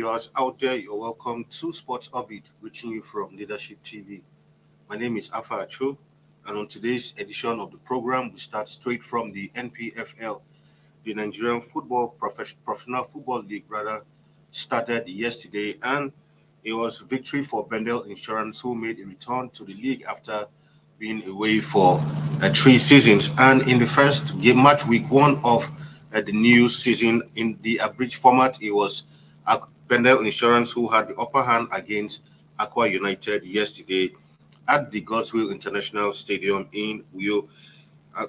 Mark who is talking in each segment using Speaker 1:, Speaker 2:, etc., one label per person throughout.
Speaker 1: viewers out there, you're welcome to Sports Orbit, reaching you from Leadership TV. My name is Afa Acho, and on today's edition of the program, we start straight from the NPFL, the Nigerian Professional Football League, started yesterday, and it was victory for Bendel Insurance, who made a return to the league after being away for 3 seasons. And in the first game match, week one of the new season in the abridged format, it was Bendel Insurance who had the upper hand against Akwa United yesterday at the Godswill International Stadium in Uyo.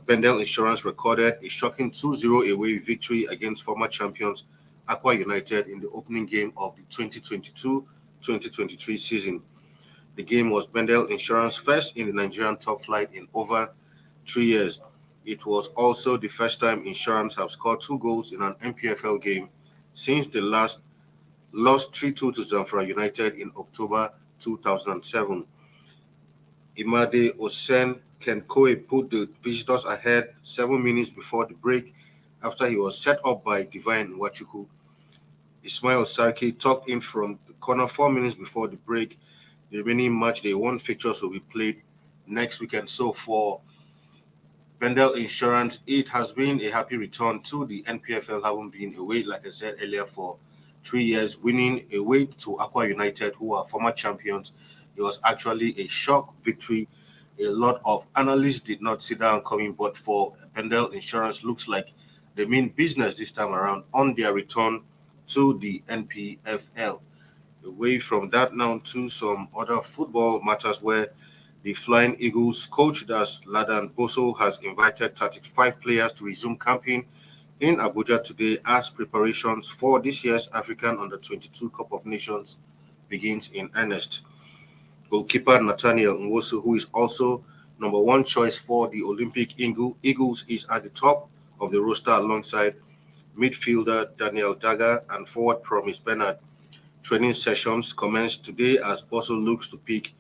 Speaker 1: Bendel Insurance recorded a shocking 2-0 away victory against former champions Akwa United in the opening game of the 2022-2023 season. The game was Bendel Insurance first in the Nigerian top flight in over 3 years. It was also the first time Insurance have scored 2 goals in an NPFL game since they last lost 3-2 to Zamfara United in October 2007. Imade Osen Kenkoe put the visitors ahead 7 minutes before the break after he was set up by Divine Wachuku. Ismail Sarki tucked in from the corner 4 minutes before the break. The remaining match day one fixtures will be played next weekend. So for Bendel Insurance, it has been a happy return to the NPFL, having been away, like I said earlier, for 3 years, winning away to Akwa United, who are former champions. It was actually a shock victory. A lot of analysts did not see that coming, but for Bendel Insurance, looks like they mean business this time around on their return to the NPFL. Away from that now to some other football matters where the Flying Eagles coach Das Ladan Boso has invited 35 players to resume camping in Abuja today as preparations for this year's African Under-22 Cup of Nations begins in earnest. Goalkeeper Nathaniel Nwosu, who is also number one choice for the Olympic Eagles, is at the top of the roster alongside midfielder Daniel Daga and forward Promise Bernard. Training sessions commenced today as Boso looks to pick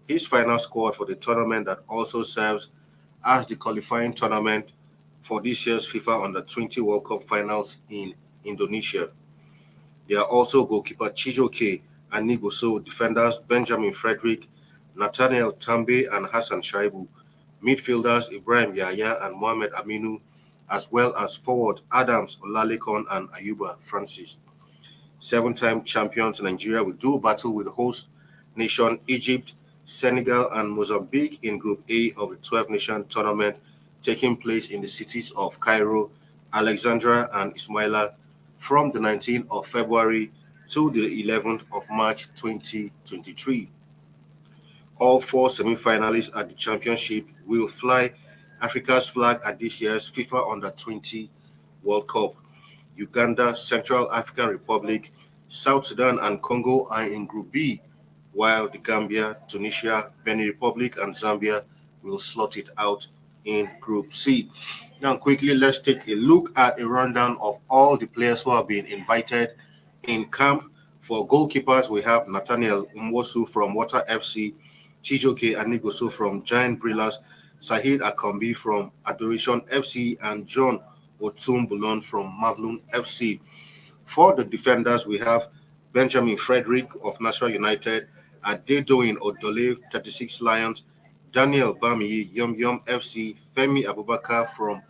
Speaker 1: his final squad for the tournament that also serves as the qualifying tournament for this year's FIFA Under-20 World Cup finals in Indonesia. There are also goalkeeper Chijoke and Nigoso, defenders Benjamin Frederick, Nathaniel Tambe and Hassan Shaibu, midfielders Ibrahim Yahya and Mohamed Aminu, as well as forward Adams Olalekon and Ayuba Francis. Seven-time champions Nigeria will do battle with host nation Egypt, Senegal, and Mozambique in Group A of the 12-nation tournament taking place in the cities of Cairo, Alexandria, and Ismaila from the 19th of February to the 11th of March 2023. All four semi-finalists at the championship will fly Africa's flag at this year's FIFA Under-20 World Cup. Uganda, Central African Republic, South Sudan, and Congo are in Group B, while the Gambia, Tunisia, Benin Republic, and Zambia will slot it out in Group C. Now, quickly, let's take a look at a rundown of all the players who have been invited in camp. For goalkeepers, we have Nathaniel Nwosu from Water FC, Chijoke Anigoso from Giant Brillas, Sahid Akombi from Adoration FC, and John Otumbulon from Mavlun FC. For the defenders, we have Benjamin Frederick of National United, Adedoyin Odole, 36 Lions, Daniel Bami, Yum Yum FC, Femi Abubakar from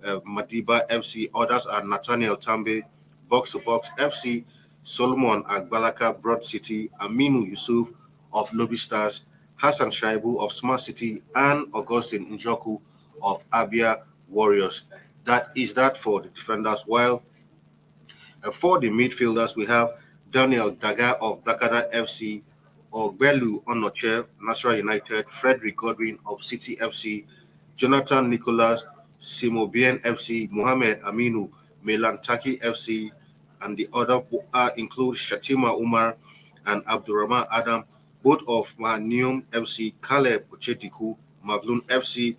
Speaker 1: Madiba FC. Others are Nathaniel Tambe, Box to Box FC, Solomon Agbalaka, Broad City, Aminu Yusuf of Lobby Stars, Hassan Shaibu of Smart City, and Augustine Njoku of Abia Warriors. That is that for the defenders. While for the midfielders, we have Daniel Daga of Dakada FC, Ogbelu Onoche, National United, Frederick Godwin of City FC, Jonathan Nicholas, Simobien FC, Mohamed Aminu, Melantaki FC, and the other include Shatima Umar and Abdurrahman Adam, both of Manium FC, Caleb Ochetiku, Mavlun FC,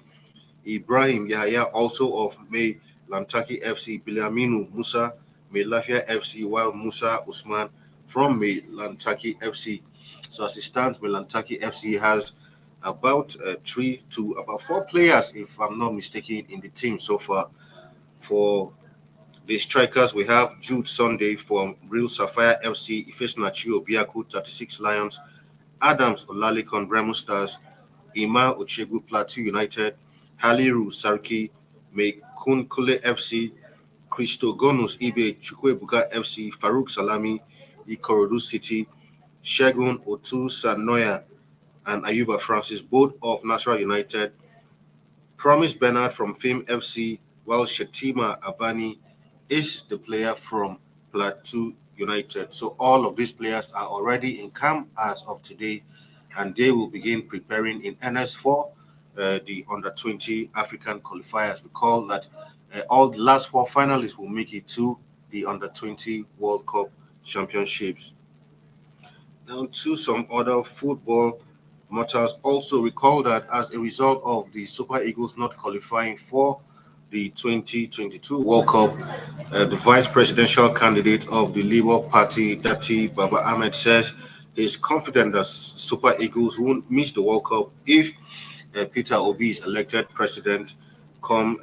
Speaker 1: Ibrahim Yahya, also of May Lantaki FC, Bilaminu Musa, May Lafia FC, while Musa Usman from May Lantaki FC. So as it stands, May Lantaki FC has about 3 to about 4 players, if I'm not mistaken, in the team so far. For The strikers we have Jude Sunday from Real Sapphire FC, Ifesinachi Obiaku, 36 Lions, Adams Olalikon, Bremo Stars, Ima Ochegu, Plateau United, Haliru Sarki, Mekunkule FC, Christogonus Ibe, Chukwebuka FC, Farouk Salami, Ikorodu City, Shegun Otu Sanoya, and Ayuba Francis, both of National United, Promise Bernard from Fame FC, while Shetima Abani is the player from Plateau United. So all of these players are already in camp as of today, and they will begin preparing in earnest for the under 20 African qualifiers. Recall that all the last four finalists will make it to the under 20 World Cup championships. Now, to some other football matters, also recall that as a result of the Super Eagles not qualifying for the 2022 World Cup, the vice presidential candidate of the Labour Party, Dati Baba Ahmed, says he's confident that Super Eagles won't miss the World Cup if Peter Obi is elected president come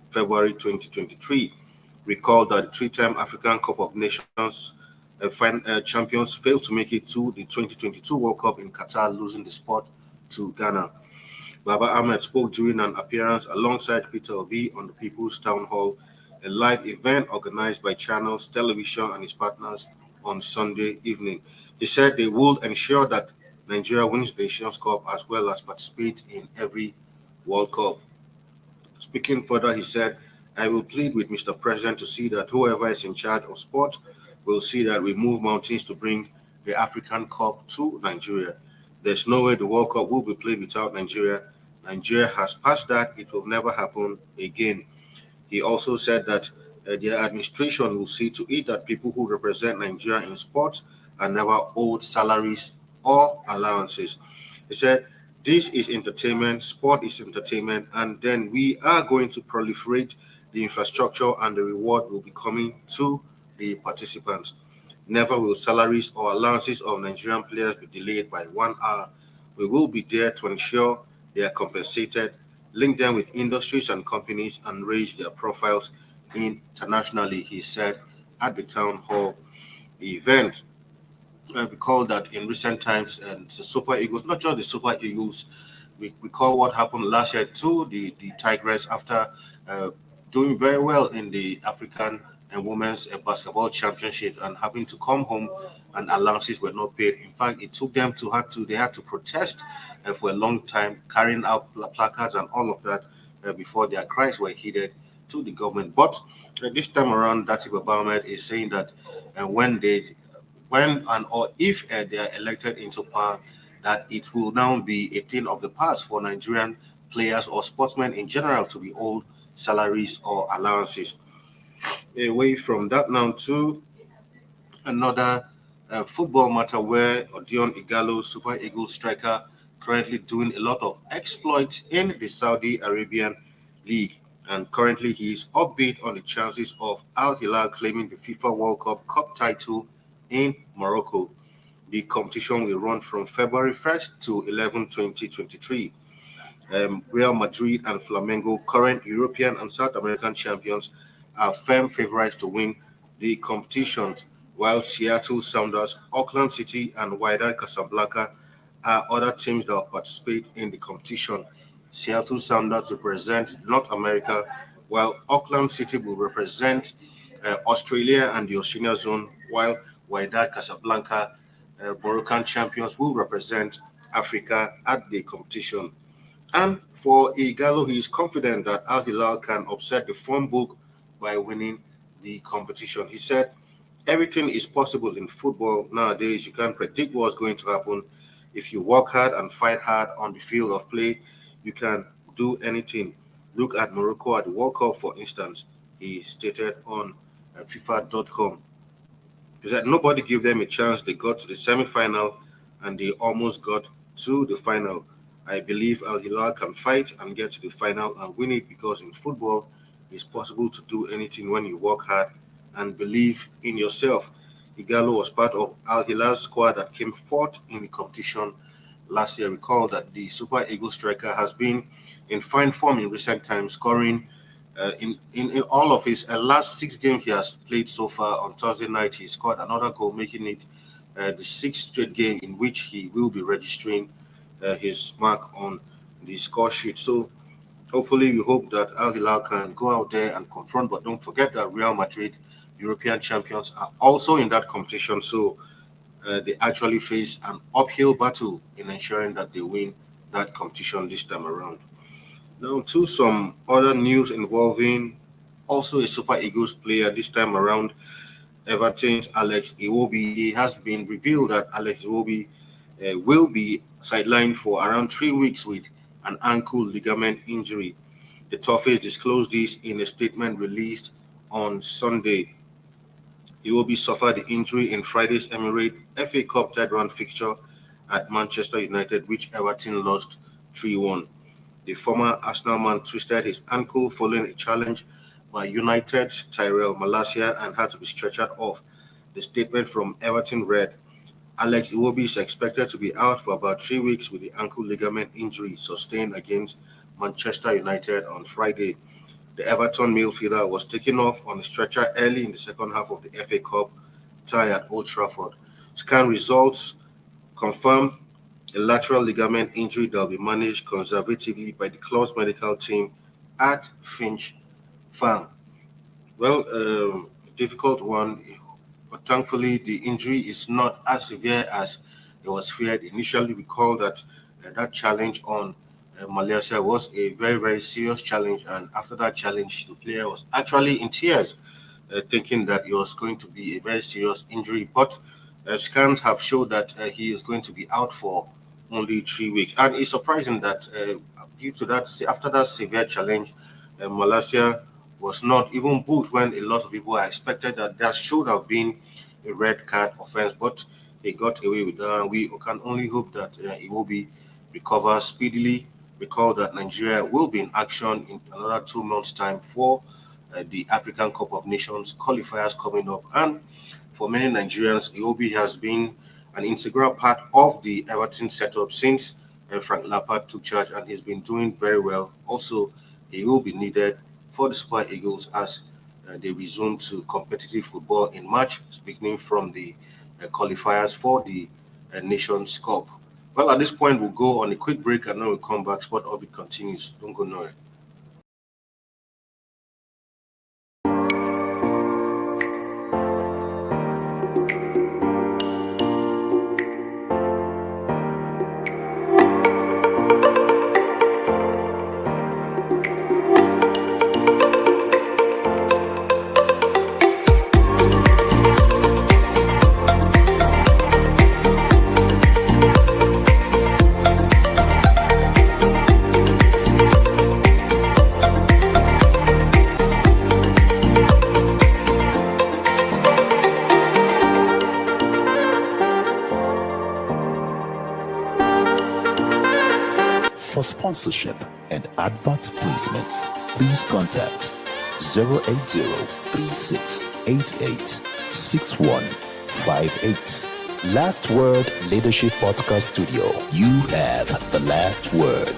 Speaker 1: February 2023. Recall that the three-time African Cup of Nations champions failed to make it to the 2022 World Cup in Qatar, losing the spot to Ghana. Baba Ahmed spoke during an appearance alongside Peter Obi on the People's Town Hall, a live event organized by Channels Television and its partners on Sunday evening. He said they will ensure that Nigeria wins the Nations Cup as well as participate in every World Cup. Speaking further, he said, I will plead with Mr. President to see that whoever is in charge of sport will see that we move mountains to bring the African Cup to Nigeria. There's no way the World Cup will be played without Nigeria. Nigeria has passed that. It will never happen again. He also said that their administration will see to it that people who represent Nigeria in sports are never owed salaries or allowances. He said, this is entertainment, sport is entertainment, and then we are going to proliferate the infrastructure and the reward will be coming to the participants. Never will salaries or allowances of Nigerian players be delayed by 1 hour. We will be there to ensure they are compensated, link them with industries and companies, and raise their profiles internationally, he said at the town hall event. Recall that in recent times, and the Super Eagles, not just the Super Eagles, we recall what happened last year to the Tigers after uh, doing very well in the African and Women's Basketball Championship and having to come home and allowances were not paid. In fact, it took them to they had to protest for a long time, carrying out placards and all of that before their cries were heeded to the government. But this time around, Dati Baba is saying that when when and or if they are elected into power, that it will now be a thing of the past for Nigerian players or sportsmen in general to be owed salaries or allowances. Away from that now to another football matter where Odion Igalo, Super Eagles striker, currently doing a lot of exploits in the Saudi Arabian League. And currently he is upbeat on the chances of Al Hilal claiming the FIFA World Cup title in Morocco. The competition will run from February 1st to 11, 2023. Real Madrid and Flamengo, current European and South American champions, are firm favorites to win the competitions, while Seattle Sounders, Auckland City, and Wydad Casablanca are other teams that will participate in the competition. Seattle Sounders represent North America, while Auckland City will represent Australia and the Oceania zone, while Wydad Casablanca, Moroccan champions, will represent Africa at the competition. And for Igalo, he is confident that Al Hilal can upset the form book by winning the competition. He said, everything is possible in football nowadays. You can't predict what's going to happen. If you work hard and fight hard on the field of play, you can do anything. Look at Morocco at the World Cup, for instance, he stated on FIFA.com. He said nobody gave them a chance. They got to the semi-final and they almost got to the final. I believe Al Hilal can fight and get to the final and win it because in football, it's possible to do anything when you work hard and believe in yourself. Igalo was part of Al Hilal's squad that came fourth in the competition last year. Recall that the Super Eagles striker has been in fine form in recent times, scoring In all of his last 6 games he has played so far, on Thursday night he scored another goal, making it the sixth straight game in which he will be registering his mark on the score sheet. So hopefully, we hope that Al Hilal can go out there and confront. But don't forget that Real Madrid, European champions, are also in that competition. So they actually face an uphill battle in ensuring that they win that competition this time around. Now, to some other news involving also a Super Eagles player this time around, Everton's Alex Iwobi. It has been revealed that Alex Iwobi will be sidelined for around 3 weeks with an ankle ligament injury. The Toffees disclosed this in a statement released on Sunday. Iwobi suffered the injury in Friday's Emirates FA Cup third round fixture at Manchester United, which Everton lost 3-1. The former Arsenal man twisted his ankle following a challenge by United's Tyrell Malacia and had to be stretchered off. The statement from Everton read, Alex Iwobi is expected to be out for about 3 weeks with the ankle ligament injury sustained against Manchester United on Friday. The Everton midfielder was taken off on a stretcher early in the second half of the FA Cup tie at Old Trafford. Scan results confirm a lateral ligament injury that will be managed conservatively by the club's medical team at Finch Farm. Well, difficult one, but thankfully the injury is not as severe as it was feared initially. Recall that that challenge on Malaysia was a very, very serious challenge, and after that challenge, the player was actually in tears, thinking that it was going to be a very serious injury. But scans have showed that he is going to be out for only 3 weeks, and it's surprising that due to that, after that severe challenge, Malaysia was not even booked when a lot of people expected that there should have been a red card offense, but they got away with that. We can only hope that it will be recovered speedily. Recall that Nigeria will be in action in another 2 months' time for the African Cup of Nations qualifiers coming up. And for many Nigerians, Iwobi has been an integral part of the Everton setup since Frank Lampard took charge, and he's been doing very well. Also, he will be needed for the Super Eagles as they resume to competitive football in March, beginning from the qualifiers for the Nations Cup. Well, at this point, we'll go on a quick break and then we'll come back. Sport Orbit continues. Don't go nowhere.
Speaker 2: For sponsorship and advert placements, please contact 080-3688-6158. Last Word Leadership Podcast Studio. You have the last word.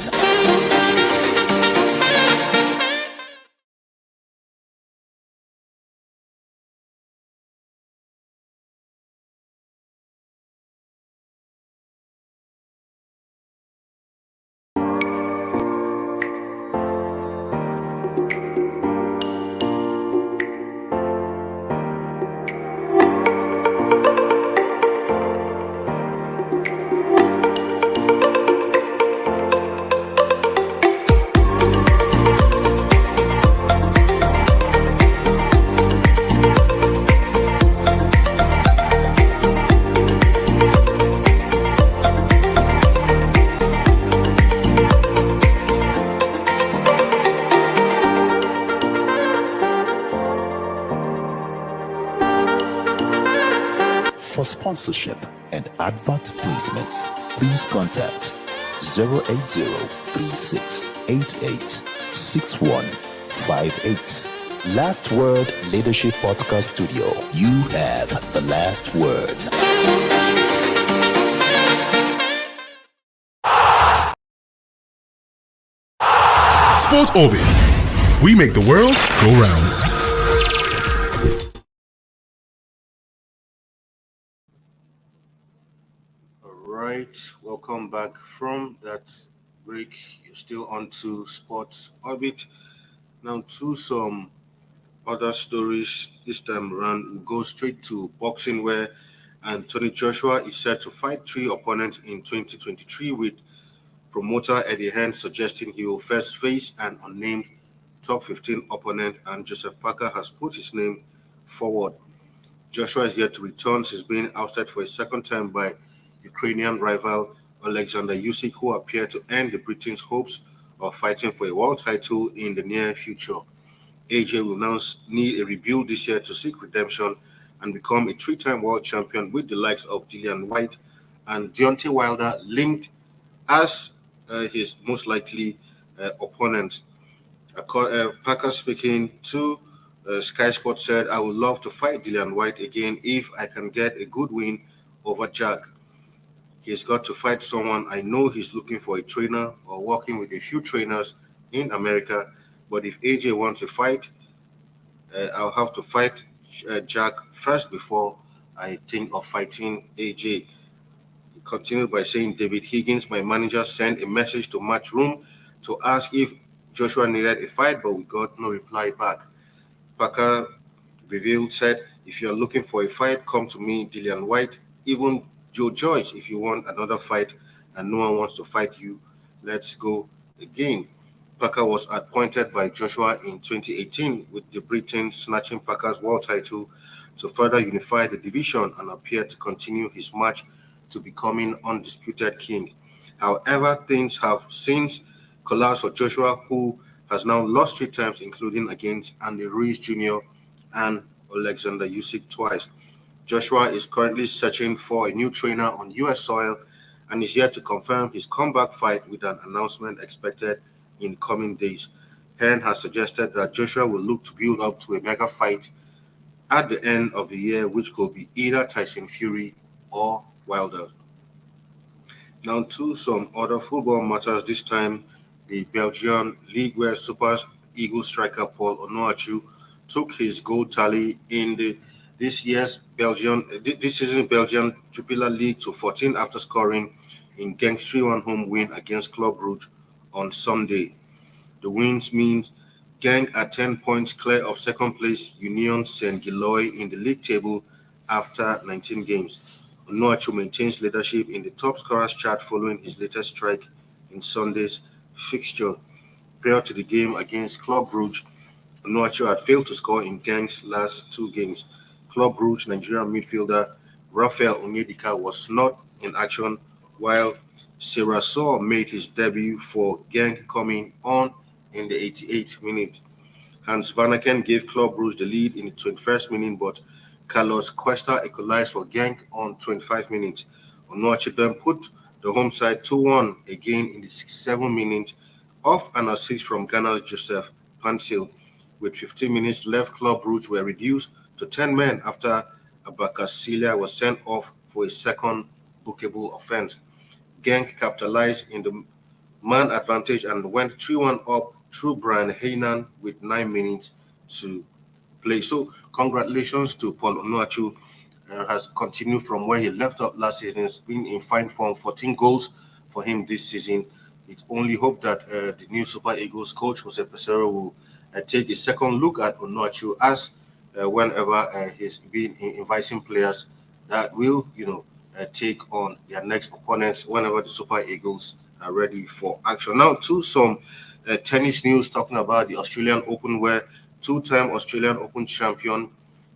Speaker 2: For sponsorship and advert placements, please contact 080-3688-6158. Last Word Leadership Podcast Studio. You have the last word.
Speaker 3: Sports Orbit. We make the world go round.
Speaker 1: All right, welcome back from that break. You're still on to Sports Orbit. Now to some other stories this time around. We'll go straight to boxing where Anthony Joshua is set to fight three opponents in 2023 with promoter Eddie Hearn suggesting he will first face an unnamed top 15 opponent, and Joseph Parker has put his name forward. Joshua is yet to return since being ousted for a second time by Ukrainian rival Alexander Usyk, who appeared to end the Britain's hopes of fighting for a world title in the near future. AJ will now need a rebuild this year to seek redemption and become a three-time world champion with the likes of Dillian White and Deontay Wilder linked as his most likely opponents. Parker speaking to Sky Sports said, I would love to fight Dillian White again if I can get a good win over Jack. He's got to fight someone. I know he's looking for a trainer or working with a few trainers in America. But if AJ wants to fight, I'll have to fight Jack first before I think of fighting AJ. He continued by saying, David Higgins, my manager, sent a message to Matchroom to ask if Joshua needed a fight, but we got no reply back. Parker revealed, said, if you're looking for a fight, come to me, Dillian White, even Joe Joyce, if you want another fight and no one wants to fight you, let's go again. Parker was appointed by Joshua in 2018 with the Britain snatching Parker's world title to further unify the division and appear to continue his march to becoming undisputed king. However, things have since collapsed for Joshua, who has now lost three times, including against Andy Ruiz Jr. and Alexander Usyk twice. Joshua is currently searching for a new trainer on U.S. soil and is yet to confirm his comeback fight with an announcement expected in coming days. Hearn has suggested that Joshua will look to build up to a mega fight at the end of the year, which could be either Tyson Fury or Wilder. Now to some other football matters, this time the Belgian league where Super Eagles striker Paul Onuachu took his goal tally in the this season's Belgian Jupiler League to 14 after scoring in Genk 3-1 home win against Club Brugge on Sunday. The wins means Genk are 10 points clear of second place Union Saint-Gilloise in the league table after 19 games. Onuachu maintains leadership in the top scorers chart following his latest strike in Sunday's fixture. Prior to the game against Club Brugge, Onuachu had failed to score in Genk's last two games. Club Brugge Nigerian midfielder Raphael Onyedika was not in action, while Serassor made his debut for Genk coming on in the 88th minute. Hans Vanaken gave Club Brugge the lead in the 21st minute, but Carlos Cuesta equalized for Genk on 25 minutes. Onuachu then put the home side 2-1 again in the 67th minute off an assist from Ghana's Joseph Pansil. With 15 minutes left, Club Brugge were reduced to 10 men after Abakasilia was sent off for a second bookable offense. Genk capitalized in the man advantage and went 3-1 up through Brian Heynan with 9 minutes to play. So congratulations to Paul Onuachu. Has continued from where he left off last season. He's been in fine form, 14 goals for him this season. It's only hope that the new Super Eagles coach, Jose Pesero, will take a second look at Onuachu as whenever he's been inviting players that will, take on their next opponents whenever the Super Eagles are ready for action. Now, to some tennis news talking about the Australian Open, where two-time Australian Open champion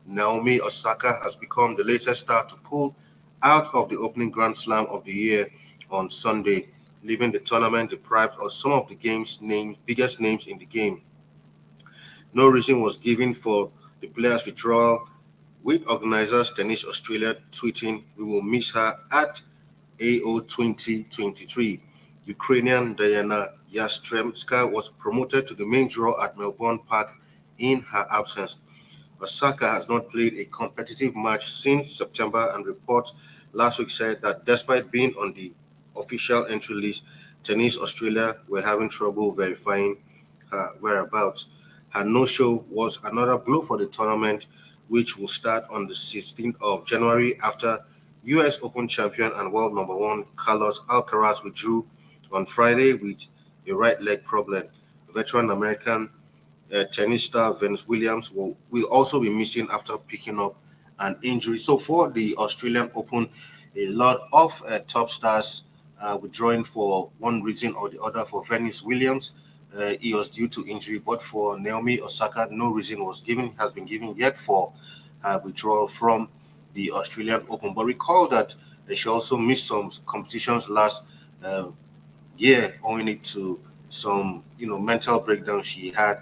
Speaker 1: Naomi Osaka has become the latest star to pull out of the opening Grand Slam of the year on Sunday, leaving the tournament deprived of some of the game's biggest names in the game. No reason was given for the player's withdrawal, with organizers Tennis Australia tweeting, "We will miss her at AO 2023. Ukrainian Diana Yastremska was promoted to the main draw at Melbourne Park in her absence. Osaka has not played a competitive match since September, and reports last week said that despite being on the official entry list, Tennis Australia were having trouble verifying her whereabouts. Her no-show was another blow for the tournament, which will start on the 16th of January after U.S. Open champion and world number one Carlos Alcaraz withdrew on Friday with a right leg problem. Veteran American tennis star Venus Williams will also be missing after picking up an injury. So for the Australian Open, a lot of top stars withdrawing for one reason or the other. For Venus Williams, it was due to injury, but for Naomi Osaka, no reason has been given yet for withdrawal from the Australian Open. But recall that she also missed some competitions last year, owing it to some mental breakdown she had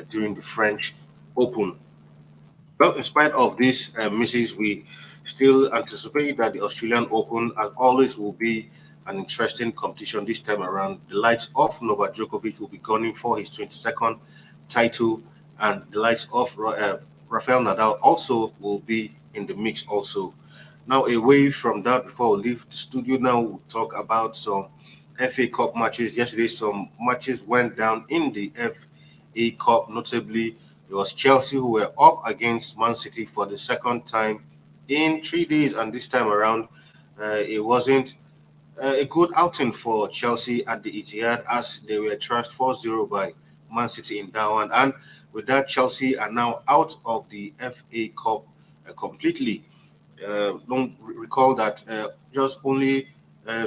Speaker 1: during the French Open. Well, in spite of these misses, we still anticipate that the Australian Open, as always, will be an interesting competition this time around. The likes of Novak Djokovic will be gunning for his 22nd title, and the likes of Rafael Nadal also will be in the mix also. Now, away from that, before we leave the studio, now we'll talk about some FA Cup matches. Yesterday, some matches went down in the FA Cup. Notably, it was Chelsea who were up against Man City for the second time in 3 days, and this time around, it wasn't a good outing for Chelsea at the Etihad as they were thrashed 4-0 by Man City in that one. And with that, Chelsea are now out of the FA Cup completely. Don't recall that just only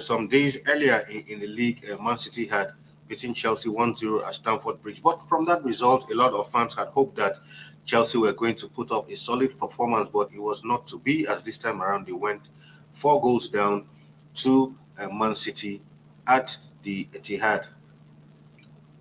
Speaker 1: some days earlier in the league, Man City had beaten Chelsea 1-0 at Stamford Bridge. But from that result, a lot of fans had hoped that Chelsea were going to put up a solid performance, but it was not to be, as this time around they went 4 goals down to Man City at the Etihad.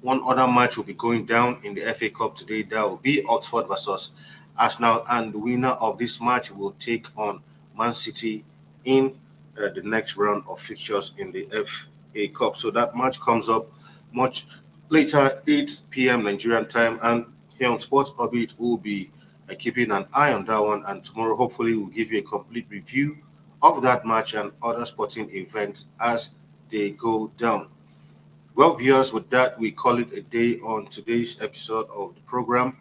Speaker 1: One other match will be going down in the FA Cup today. That will be Oxford versus Arsenal, and the winner of this match will take on Man City in the next round of fixtures in the FA Cup. So that match comes up much later, 8 p.m. Nigerian time, and here on Sports Orbit, we'll be keeping an eye on that one, and tomorrow hopefully we'll give you a complete review of that match and other sporting events as they go down. Well, viewers, with that, we call it a day on today's episode of the program.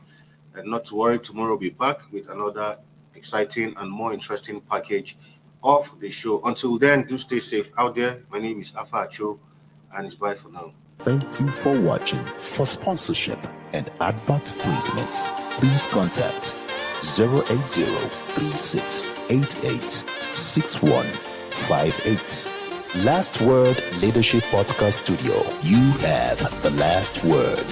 Speaker 1: And not to worry, tomorrow we'll be back with another exciting and more interesting package of the show. Until then, do stay safe out there. My name is Afa Acho, and it's bye for now.
Speaker 2: Thank you for watching. For sponsorship and advert placements, please contact 080-3688-6158. Last Word Leadership Podcast Studio. You have the last word.